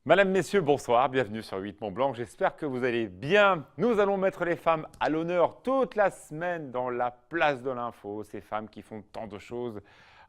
Madame, Messieurs, bonsoir, bienvenue sur 8 Mont Blanc. J'espère que vous allez bien. Nous allons mettre les femmes à l'honneur toute la semaine dans la place de l'info. Ces femmes qui font tant de choses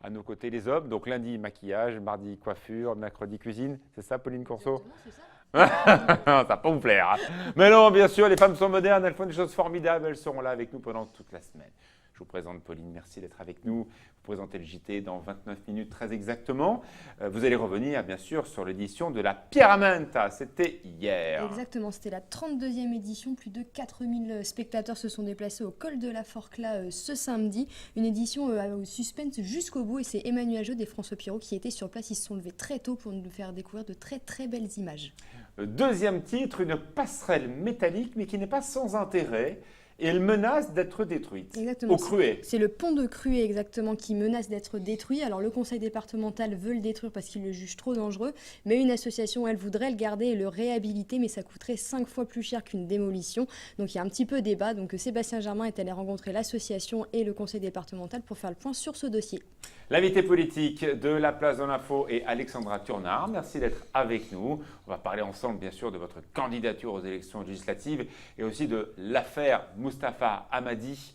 à nos côtés, les hommes. Donc lundi, maquillage, mardi, coiffure, mercredi, cuisine. C'est ça, Pauline Courceau? Exactement, c'est ça. Ça va pas vous plaire, hein. Mais non, bien sûr, les femmes sont modernes, elles font des choses formidables. Elles seront là avec nous pendant toute la semaine. Je vous présente Pauline, merci d'être avec nous. Vous présentez le JT dans 29 minutes très exactement. Vous allez revenir bien sûr sur l'édition de la Pierramenta, c'était hier. Exactement, c'était la 32e édition. Plus de 4000 spectateurs se sont déplacés au col de la Forclaz ce samedi. Une édition au suspense jusqu'au bout. Et c'est Emmanuel Jaude et François Pirot qui étaient sur place. Ils se sont levés très tôt pour nous faire découvrir de très très belles images. Deuxième titre, une passerelle métallique mais qui n'est pas sans intérêt. Et elle menace d'être détruite. Exactement. Au Cruet. C'est le pont de Cruet exactement qui menace d'être détruit. Alors le conseil départemental veut le détruire parce qu'il le juge trop dangereux, mais une association, elle voudrait le garder et le réhabiliter, mais ça coûterait 5 fois plus cher qu'une démolition. Donc il y a un petit peu débat. Donc Sébastien Germain est allé rencontrer l'association et le conseil départemental pour faire le point sur ce dossier. L'invité politique de la place de l'info est Alexandra Turnard. Merci d'être avec nous. On va parler ensemble, bien sûr, de votre candidature aux élections législatives et aussi de l'affaire Mustapha Hamadi.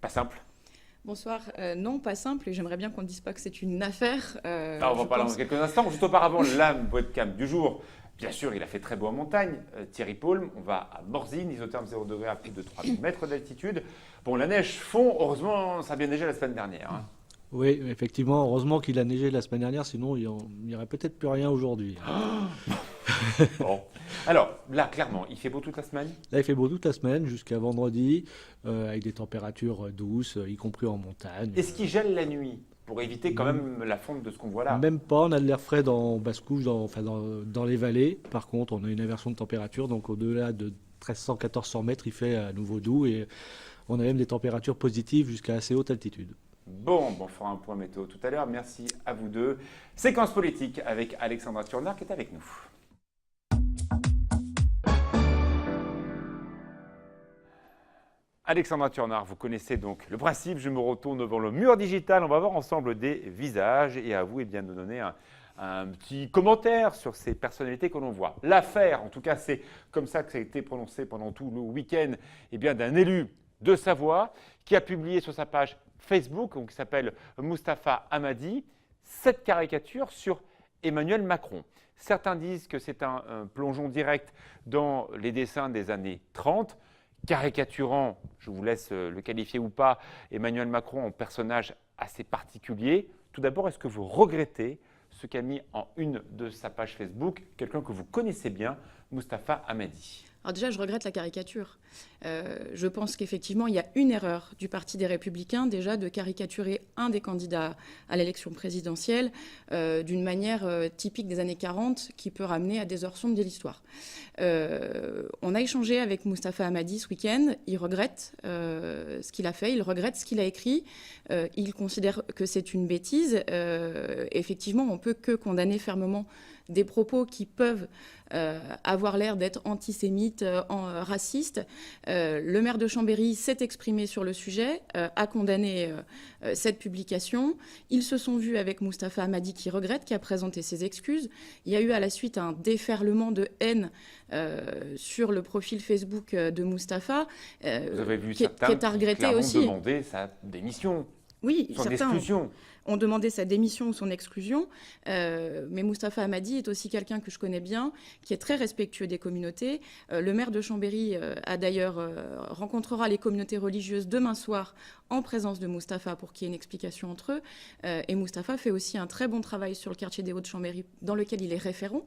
Pas simple. Bonsoir. Non, pas simple. Et j'aimerais bien qu'on ne dise pas que c'est une affaire. On va parler dans quelques instants. Juste auparavant, la webcam du jour. Bien sûr, il a fait très beau en montagne. Thierry Paulme, on va à Morzine, isotherme 0 degré à plus de 3000 mètres d'altitude. Bon, la neige fond. Heureusement, ça a bien neigé la semaine dernière, hein. Oui, effectivement, heureusement qu'il a neigé la semaine dernière, sinon il n'y aurait peut-être plus rien aujourd'hui. Bon. Alors, là, clairement, il fait beau toute la semaine? Là, il fait beau toute la semaine jusqu'à vendredi, avec des températures douces, y compris en montagne. Est-ce qu'il gèle la nuit pour éviter quand même la fonte de ce qu'on voit là? Même pas, on a de l'air frais dans basse-couche, dans les vallées. Par contre, on a une inversion de température, donc au-delà de 1300-1400 mètres, il fait à nouveau doux et on a même des températures positives jusqu'à assez haute altitude. Bon, on fera un point météo tout à l'heure. Merci à vous deux. Séquence politique avec Alexandra Turnard qui est avec nous. Alexandra Turnard, vous connaissez donc le principe. Je me retourne devant le mur digital. On va voir ensemble des visages et à vous de nous donner un petit commentaire sur ces personnalités que l'on voit. L'affaire, en tout cas, c'est comme ça que ça a été prononcé pendant tout le week-end, d'un élu de Savoie qui a publié sur sa page Facebook, qui s'appelle Mustapha Hamadi, 7 caricatures sur Emmanuel Macron. Certains disent que c'est un plongeon direct dans les dessins des années 30, caricaturant, je vous laisse le qualifier ou pas, Emmanuel Macron en personnage assez particulier. Tout d'abord, est-ce que vous regrettez ce qu'a mis en une de sa page Facebook quelqu'un que vous connaissez bien, Mustapha Hamadi? Alors déjà, je regrette la caricature. Je pense qu'effectivement, il y a une erreur du Parti des Républicains, déjà, de caricaturer un des candidats à l'élection présidentielle d'une manière typique des années 40 qui peut ramener à des heures sombres de l'histoire. On a échangé avec Mustapha Hamadi ce week-end. Il regrette ce qu'il a fait, il regrette ce qu'il a écrit. Il considère que c'est une bêtise. Effectivement, on peut que condamner fermement des propos qui peuvent avoir l'air d'être antisémites, racistes. Le maire de Chambéry s'est exprimé sur le sujet, a condamné cette publication. Ils se sont vus avec Mustapha Hamadi qui regrette, qui a présenté ses excuses. Il y a eu à la suite un déferlement de haine sur le profil Facebook de Mustapha, Vous avez vu qui certains est à regretter qui aussi. ont demandé sa démission, Oui, son certains exclusion. ont demandé sa démission ou son exclusion. Mais Mustapha Hamadi est aussi quelqu'un que je connais bien, qui est très respectueux des communautés. Le maire de Chambéry a d'ailleurs rencontrera les communautés religieuses demain soir en présence de Mustapha pour qu'il y ait une explication entre eux. Et Mustapha fait aussi un très bon travail sur le quartier des Hauts-de-Chambéry, dans lequel il est référent.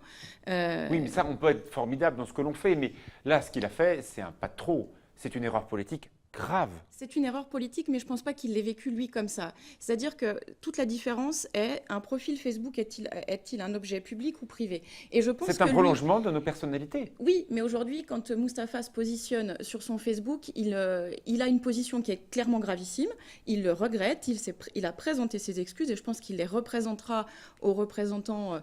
Oui, mais ça, on peut être formidable dans ce que l'on fait, mais là, ce qu'il a fait, c'est un pas de trop. C'est une erreur politique grave. C'est une erreur politique, mais je ne pense pas qu'il l'ait vécu lui comme ça. C'est-à-dire que toute la différence est un profil Facebook est-il un objet public ou privé? Et je pense C'est un que lui- prolongement de nos personnalités. Oui, mais aujourd'hui, quand Mustapha se positionne sur son Facebook, il a une position qui est clairement gravissime. Il le regrette, il a présenté ses excuses et je pense qu'il les représentera aux représentants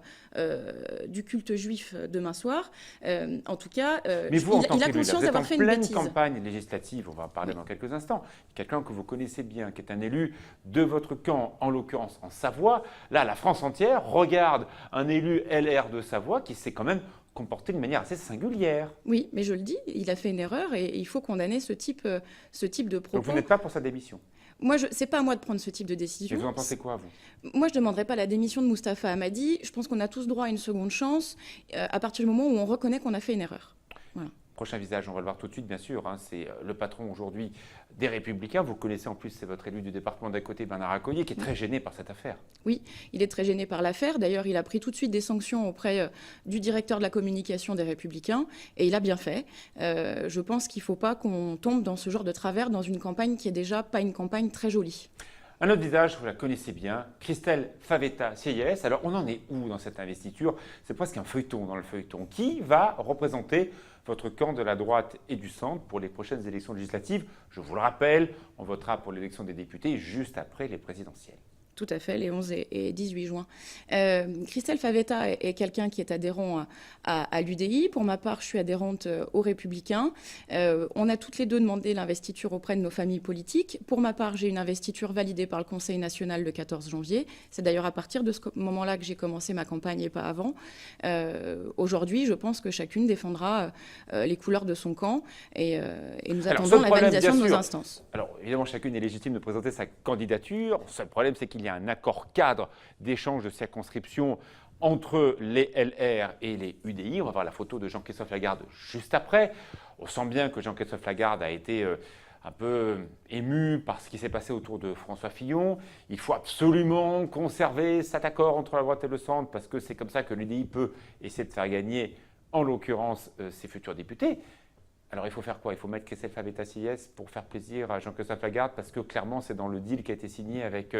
du culte juif demain soir. En tout cas, Mais vous, en tant il a qu'élu, là, conscience vous êtes en d'avoir fait une pleine bêtise. campagne législative, on va en parler Oui. dans quelques instants. Quelqu'un que vous connaissez bien, qui est un élu de votre camp, en l'occurrence en Savoie. Là, la France entière regarde un élu LR de Savoie qui s'est quand même comporté d'une manière assez singulière. Oui, mais je le dis, il a fait une erreur et il faut condamner ce type de propos. Donc vous n'êtes pas pour sa démission. Moi, c'est pas à moi de prendre ce type de Et décision. vous en pensez quoi, vous? Moi, je ne demanderai pas la démission de Moustapha Hamadi. Je pense qu'on a tous droit à une seconde chance à partir du moment où on reconnaît qu'on a fait une erreur. Voilà. Prochain visage, on va le voir tout de suite, bien sûr. Hein, c'est le patron aujourd'hui des Républicains. Vous connaissez en plus, c'est votre élu du département d'à côté, Bernard Accoyer, qui est très gêné par cette affaire. Oui, il est très gêné par l'affaire. D'ailleurs, il a pris tout de suite des sanctions auprès du directeur de la communication des Républicains. Et il a bien fait. Je pense qu'il ne faut pas qu'on tombe dans ce genre de travers dans une campagne qui est déjà pas une campagne très jolie. Un autre visage, vous la connaissez bien, Christelle Favetta-Sieyès. Alors, on en est où dans cette investiture? C'est presque un feuilleton dans le feuilleton. Qui va représenter votre camp de la droite et du centre pour les prochaines élections législatives? Je vous le rappelle, on votera pour l'élection des députés juste après les présidentielles. Tout à fait, les 11 et 18 juin. Christelle Favetta est quelqu'un qui est adhérent à l'UDI. Pour ma part, je suis adhérente aux Républicains. On a toutes les deux demandé l'investiture auprès de nos familles politiques. Pour ma part, j'ai une investiture validée par le Conseil national le 14 janvier. C'est d'ailleurs à partir de ce moment-là que j'ai commencé ma campagne et pas avant. Aujourd'hui, je pense que chacune défendra les couleurs de son camp et nous attendons la validation de nos instances. Alors, évidemment, chacune est légitime de présenter sa candidature. Le seul problème, c'est qu'il y a un accord cadre d'échange de circonscription entre les LR et les UDI. On va voir la photo de Jean-Christophe Lagarde juste après. On sent bien que Jean-Christophe Lagarde a été un peu ému par ce qui s'est passé autour de François Fillon. Il faut absolument conserver cet accord entre la droite et le centre parce que c'est comme ça que l'UDI peut essayer de faire gagner, en l'occurrence, ses futurs députés. Alors il faut faire quoi? Il faut mettre Christelle Favetta-Sieyès pour faire plaisir à Jean-Christophe Lagarde parce que clairement c'est dans le deal qui a été signé avec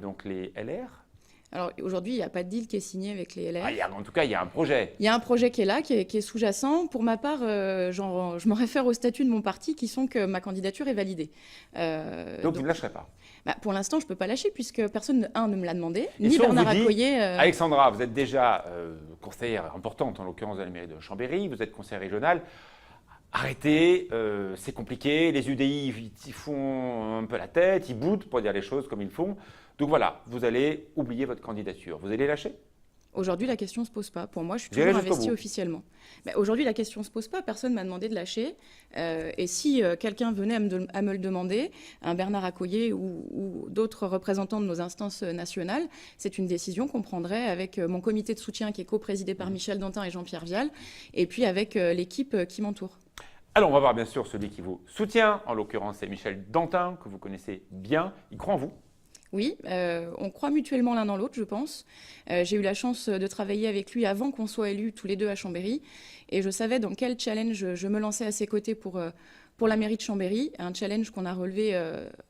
donc les LR. Alors aujourd'hui, il n'y a pas de deal qui est signé avec les LR. En tout cas, il y a un projet. Il y a un projet qui est là, qui est sous-jacent. Pour ma part, je me réfère aux statuts de mon parti qui sont que ma candidature est validée. Donc vous ne lâcherez pas? Pour l'instant, je ne peux pas lâcher puisque personne, ne me l'a demandé, Et ni si Bernard on vous dit, Accoyer. Alexandra, vous êtes déjà conseillère importante, en l'occurrence de la mairie de Chambéry, vous êtes conseillère régionale. Arrêtez, c'est compliqué, les UDI ils font un peu la tête, ils boudent pour dire les choses comme ils font. Donc voilà, vous allez oublier votre candidature. Vous allez lâcher? Aujourd'hui, la question ne se pose pas. Pour moi, je suis toujours investie officiellement. Aujourd'hui, la question ne se pose pas. Personne ne m'a demandé de lâcher. Et si quelqu'un venait à me le demander, un Bernard Accoyer ou d'autres représentants de nos instances nationales, c'est une décision qu'on prendrait avec mon comité de soutien qui est coprésidé par Michel Dantin et Jean-Pierre Vial, et puis avec l'équipe qui m'entoure. Alors, on va voir bien sûr celui qui vous soutient. En l'occurrence, c'est Michel Dantin, que vous connaissez bien. Il croit en vous. Oui, on croit mutuellement l'un dans l'autre, je pense. J'ai eu la chance de travailler avec lui avant qu'on soit élus tous les deux à Chambéry. Et je savais dans quel challenge je me lançais à ses côtés pour la mairie de Chambéry. Un challenge qu'on a relevé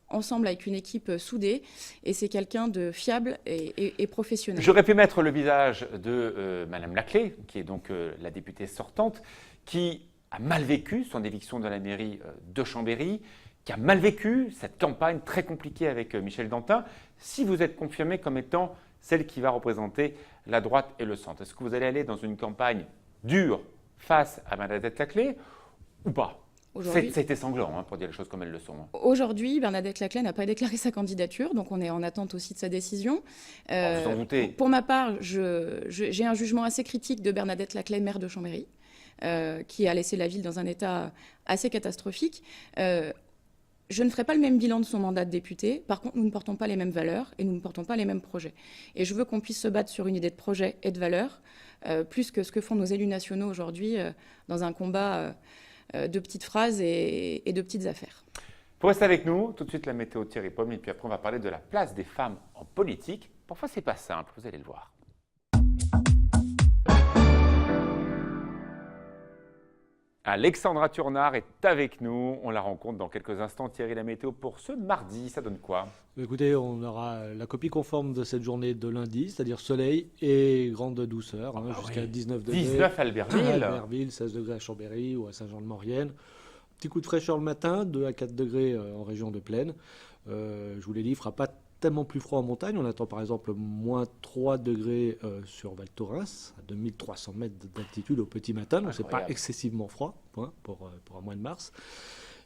ensemble avec une équipe soudée. Et c'est quelqu'un de fiable et professionnel. J'aurais pu mettre le visage de Madame Laclais, qui est donc la députée sortante, qui a mal vécu son éviction de la mairie de Chambéry, qui a mal vécu cette campagne très compliquée avec Michel Dantin. Si vous êtes confirmée comme étant celle qui va représenter la droite et le centre, est-ce que vous allez aller dans une campagne dure face à Bernadette Laclais ou pas? Ça a été sanglant pour dire les choses comme elles le sont. Aujourd'hui, Bernadette Laclais n'a pas déclaré sa candidature, donc on est en attente aussi de sa décision. Vous en doutez. Pour ma part, j'ai un jugement assez critique de Bernadette Laclais, maire de Chambéry, qui a laissé la ville dans un état assez catastrophique. Je ne ferai pas le même bilan de son mandat de député. Par contre, nous ne portons pas les mêmes valeurs et nous ne portons pas les mêmes projets. Et je veux qu'on puisse se battre sur une idée de projet et de valeurs, plus que ce que font nos élus nationaux aujourd'hui dans un combat de petites phrases et de petites affaires. Pour rester avec nous, tout de suite la météo de Thierry Pomme, et puis après on va parler de la place des femmes en politique. Parfois, c'est pas simple, vous allez le voir. Alexandra Turnard est avec nous. On la rencontre dans quelques instants. Thierry, la météo pour ce mardi, ça donne quoi? Écoutez, on aura la copie conforme de cette journée de lundi, c'est-à-dire soleil et grande douceur, jusqu'à 19 degrés. 19 à Albertville. À Albertville, 16 degrés à Chambéry ou à Saint-Jean-de-Maurienne. Petit coup de fraîcheur le matin, 2 à 4 degrés en région de Plaine. Je vous l'ai dit, il ne fera pas tellement plus froid en montagne. On attend par exemple moins 3 degrés sur Val Thorens, à 2300 mètres d'altitude au petit matin. Donc ce n'est pas excessivement froid pour un mois de mars.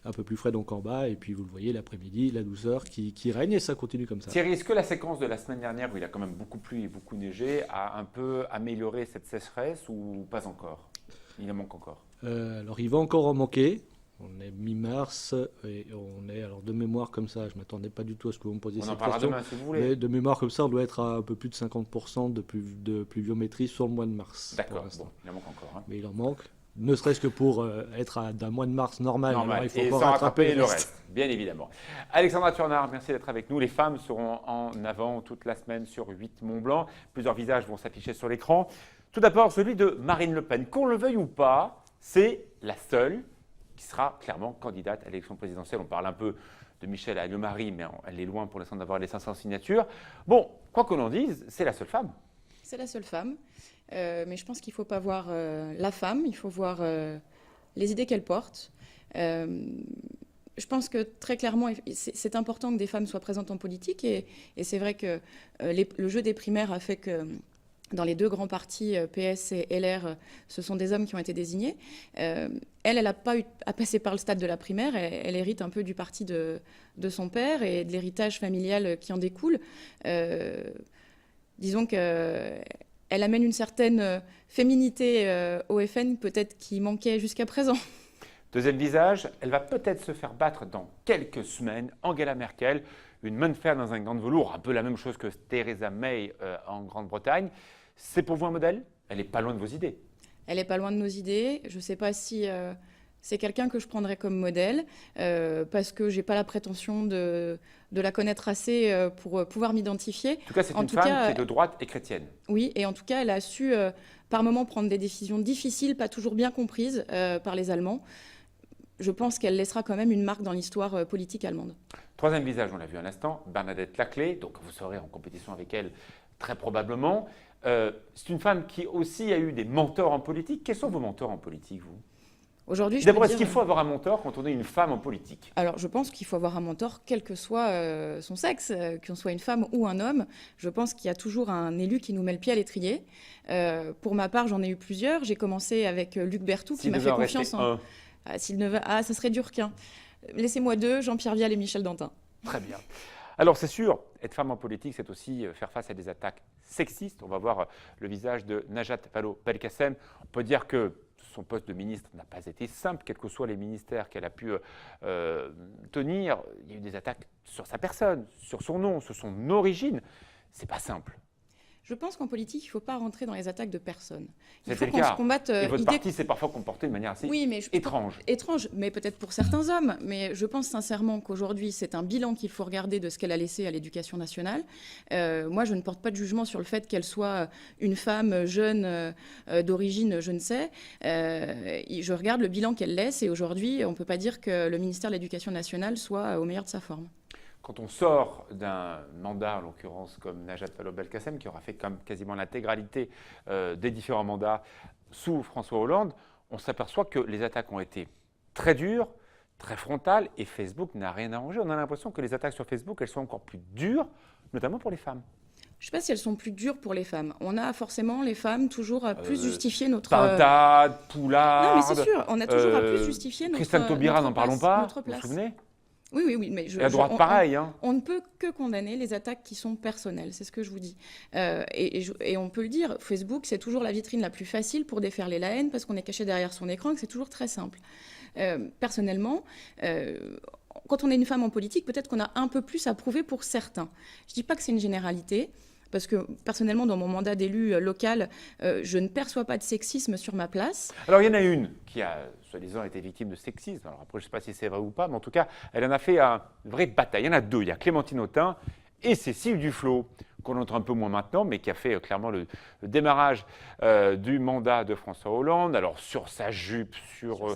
un peu plus frais donc en bas, et puis vous le voyez l'après-midi, la douceur qui règne, et ça continue comme ça. Thierry, est-ce que la séquence de la semaine dernière, où il a quand même beaucoup plu et beaucoup neigé, a un peu amélioré cette sécheresse ou pas encore? Il en manque encore. Alors il va encore en manquer. On est mi-mars et on est, alors de mémoire comme ça, je ne m'attendais pas du tout à ce que vous me posiez On en cette parlera question. demain si vous voulez. Mais de mémoire comme ça, on doit être à un peu plus de 50% de pluviométrie sur le mois de mars. pour D'accord, l'instant. bon, il en manque encore. Hein. Mais il en manque, ne serait-ce que pour être d'un mois de mars normal. Normal. Alors, il faut Et encore sans rattraper rattraper le reste, bien évidemment. Alexandra Turnard, merci d'être avec nous. Les femmes seront en avant toute la semaine sur 8 Mont-Blanc. Plusieurs visages vont s'afficher sur l'écran. Tout d'abord, celui de Marine Le Pen. Qu'on le veuille ou pas, c'est la seule qui sera clairement candidate à l'élection présidentielle. On parle un peu de Michel Alliot-Marie, mais elle est loin pour l'instant d'avoir les 500 signatures. Bon, quoi qu'on en dise, c'est la seule femme. C'est la seule femme, mais je pense qu'il ne faut pas voir la femme, il faut voir les idées qu'elle porte. Je pense que très clairement, c'est important que des femmes soient présentes en politique, et c'est vrai que le jeu des primaires a fait que dans les deux grands partis, PS et LR, ce sont des hommes qui ont été désignés. Elle n'a pas eu à passer par le stade de la primaire. Elle hérite un peu du parti de son père et de l'héritage familial qui en découle. Disons qu'elle amène une certaine féminité au FN, peut-être qui manquait jusqu'à présent. Deuxième visage, elle va peut-être se faire battre dans quelques semaines. Angela Merkel, une main de fer dans un gant de velours, un peu la même chose que Theresa May en Grande-Bretagne. C'est pour vous un modèle? Elle n'est pas loin de vos idées. Elle n'est pas loin de nos idées. Je ne sais pas si c'est quelqu'un que je prendrais comme modèle, parce que je n'ai pas la prétention de la connaître assez pour pouvoir m'identifier. En tout cas, c'est une femme qui est de droite et chrétienne. Oui, et en tout cas, elle a su par moments prendre des décisions difficiles, pas toujours bien comprises par les Allemands. Je pense qu'elle laissera quand même une marque dans l'histoire politique allemande. Troisième visage, on l'a vu à l'instant, Bernadette Laclais, donc vous serez en compétition avec elle très probablement. C'est une femme qui aussi a eu des mentors en politique. Quels sont vos mentors en politique, vous? Aujourd'hui, d'abord, est-ce qu'il faut avoir un mentor quand on est une femme en politique? Alors, je pense qu'il faut avoir un mentor, quel que soit son sexe, qu'on soit une femme ou un homme. Je pense qu'il y a toujours un élu qui nous met le pied à l'étrier. Pour ma part, j'en ai eu plusieurs. J'ai commencé avec Luc Berthoud, qui m'a fait confiance en... ça serait dur qu'un. Laissez-moi deux, Jean-Pierre Vial et Michel Dantin. Très bien. Alors c'est sûr, être femme en politique, c'est aussi faire face à des attaques sexistes. On va voir le visage de Najat Vallaud-Belkacem. On peut dire que son poste de ministre n'a pas été simple, quels que soient les ministères qu'elle a pu tenir. Il y a eu des attaques sur sa personne, sur son nom, sur son origine. C'est pas simple. Je pense qu'en politique, il ne faut pas rentrer dans les attaques de personne. Il faut qu'on se combatte. Et votre parti s'est parfois comporté de manière assez étrange. Étrange, mais peut-être pour certains hommes. Mais je pense sincèrement qu'aujourd'hui, c'est un bilan qu'il faut regarder de ce qu'elle a laissé à l'éducation nationale. Moi, je ne porte pas de jugement sur le fait qu'elle soit une femme jeune, d'origine, je ne sais. Je regarde le bilan qu'elle laisse, et aujourd'hui, on ne peut pas dire que le ministère de l'Éducation nationale soit au meilleur de sa forme. Quand on sort d'un mandat, en l'occurrence comme Najat Vallaud-Belkacem, qui aura fait comme quasiment l'intégralité des différents mandats sous François Hollande, on s'aperçoit que les attaques ont été très dures, très frontales, et Facebook n'a rien arrangé. On a l'impression que les attaques sur Facebook, elles sont encore plus dures, notamment pour les femmes. Je ne sais pas si elles sont plus dures pour les femmes. On a forcément, les femmes, toujours à plus justifier notre... Pintade, Poulard... Non, mais c'est sûr, on a toujours à plus justifier notre... Christiane Taubira, n'en parlons pas, vous vous souvenez? Oui, mais et à droite, pareil. On ne peut que condamner les attaques qui sont personnelles, c'est ce que je vous dis. Et on peut le dire, Facebook, c'est toujours la vitrine la plus facile pour déferler la haine, parce qu'on est caché derrière son écran, et que c'est toujours très simple. Personnellement, quand on est une femme en politique, peut-être qu'on a un peu plus à prouver pour certains. Je ne dis pas que c'est une généralité, parce que personnellement, dans mon mandat d'élu local, je ne perçois pas de sexisme sur ma place. Alors, il y en a une qui a, soi-disant, été victime de sexisme. Alors après, je ne sais pas si c'est vrai ou pas, mais en tout cas, elle en a fait une vraie bataille. Il y en a deux. Il y a Clémentine Autain et Cécile Duflot, qu'on entend un peu moins maintenant, mais qui a fait clairement le démarrage du mandat de François Hollande. Alors, sur sa jupe, sur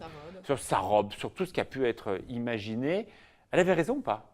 sa robe, sur tout ce qui a pu être imaginé. Elle avait raison ou pas?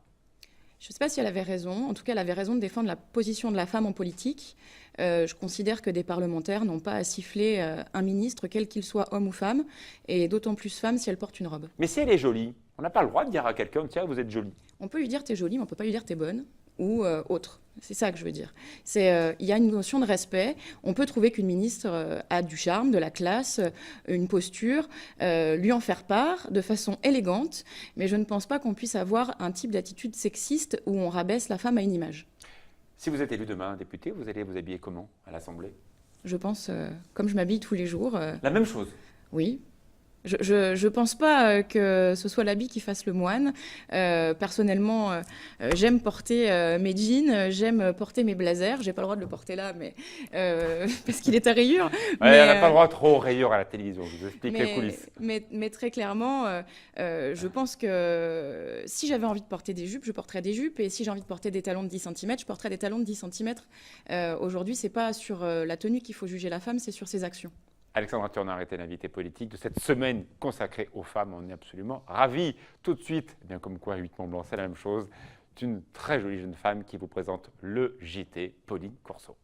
Je ne sais pas si elle avait raison. En tout cas, elle avait raison de défendre la position de la femme en politique. Je considère que des parlementaires n'ont pas à siffler un ministre, quel qu'il soit homme ou femme, et d'autant plus femme si elle porte une robe. Mais si elle est jolie, on n'a pas le droit de dire à quelqu'un « Tiens, vous êtes jolie ». On peut lui dire « T'es jolie », mais on ne peut pas lui dire « T'es bonne ». ou autre. C'est ça que je veux dire. Il y a une notion de respect. On peut trouver qu'une ministre a du charme, de la classe, une posture, lui en faire part de façon élégante, mais je ne pense pas qu'on puisse avoir un type d'attitude sexiste où on rabaisse la femme à une image. Si vous êtes élu demain député, vous allez vous habiller comment à l'Assemblée? Je pense, comme je m'habille tous les jours, La même chose. oui. Je pense pas que ce soit l'habit qui fasse le moine. Personnellement, j'aime porter mes jeans, j'aime porter mes blazers. J'ai pas le droit de le porter là, mais parce qu'il est à rayures. Ouais, mais, on n'a pas le droit trop aux rayures à la télévision. Je vous explique les coulisses. mais très clairement, je pense que si j'avais envie de porter des jupes, je porterais des jupes. Et si j'ai envie de porter des talons de 10 cm, je porterais des talons de 10 cm. Aujourd'hui, c'est pas sur la tenue qu'il faut juger la femme, c'est sur ses actions. Alexandra Turnard était l'invité politique de cette semaine consacrée aux femmes. On est absolument ravis. Tout de suite, eh bien comme quoi 8 Mont Blanc, c'est la même chose. C'est une très jolie jeune femme qui vous présente le JT, Pauline Corso.